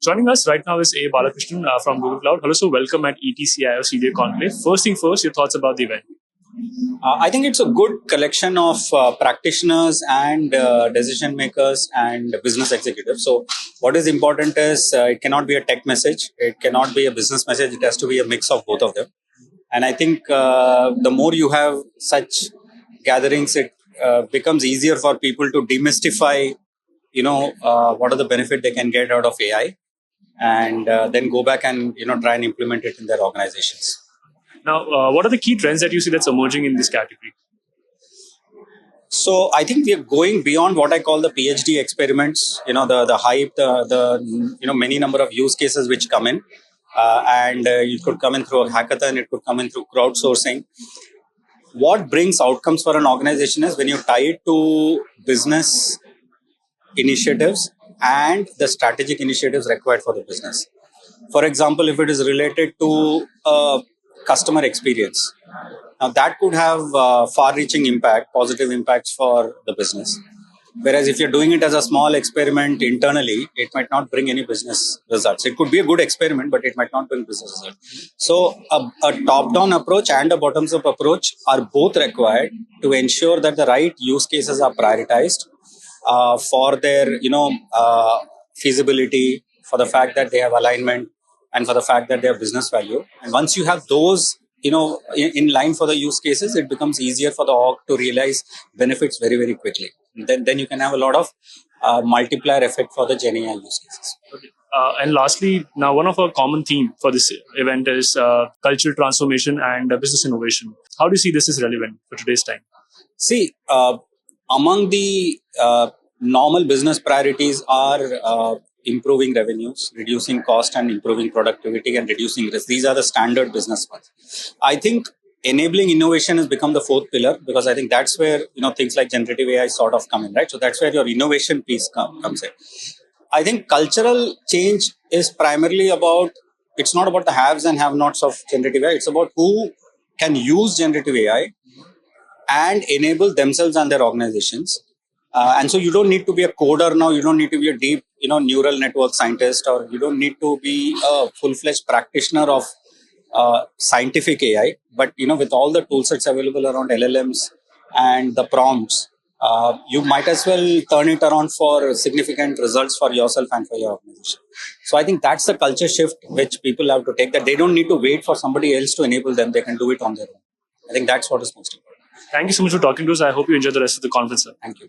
Joining us right now is A. Balakrishnan from Google Cloud. Hello, so welcome at ETCIO CDA Conclave. First thing first, your thoughts about the event. I think it's a good collection of practitioners and decision makers and business executives. So, what is important is it cannot be a tech message, it cannot be a business message, it has to be a mix of both of them. And I think the more you have such gatherings, it becomes easier for people to demystify, what are the benefit they can get out of AI, and then go back and try and implement it in their organizations. Now, what are the key trends that you see that's emerging in this category? So I think we are going beyond what I call the PhD experiments. The hype, the many number of use cases which come in, and it could come in through a hackathon, it could come in through crowdsourcing. What brings outcomes for an organization is when you tie it to business initiatives and the strategic initiatives required for the business. For example, if it is related to customer experience, now that could have far-reaching impact, positive impacts for the business. Whereas if you're doing it as a small experiment internally, it might not bring any business results. It could be a good experiment, but it might not bring business results. So a top-down approach and a bottoms-up approach are both required to ensure that the right use cases are prioritized for their, feasibility, for the fact that they have alignment, and for the fact that they have business value. And once you have those in line for the use cases, it becomes easier for the org to realize benefits very, very quickly. Then you can have a lot of multiplier effect for the GenAI use cases. Okay. And lastly, now one of our common theme for this event is cultural transformation and business innovation. How do you see this is relevant for today's time? See, among the normal business priorities are improving revenues, reducing cost, and improving productivity, and reducing risk. These are the standard business ones. I think enabling innovation has become the fourth pillar, because I think that's where things like generative AI sort of come in, right? So that's where your innovation piece comes in. I think cultural change is primarily about, it's not about the haves and have-nots of generative AI. It's about who can use generative AI and enable themselves and their organizations. And so you don't need to be a coder now. You don't need to be a deep, neural network scientist, or you don't need to be a full-fledged practitioner of scientific AI. But, with all the tool sets available around LLMs and the prompts, you might as well turn it around for significant results for yourself and for your organization. So I think that's the culture shift which people have to take, that they don't need to wait for somebody else to enable them. They can do it on their own. I think that's what is most important. Thank you so much for talking to us. I hope you enjoy the rest of the conference, sir. Thank you.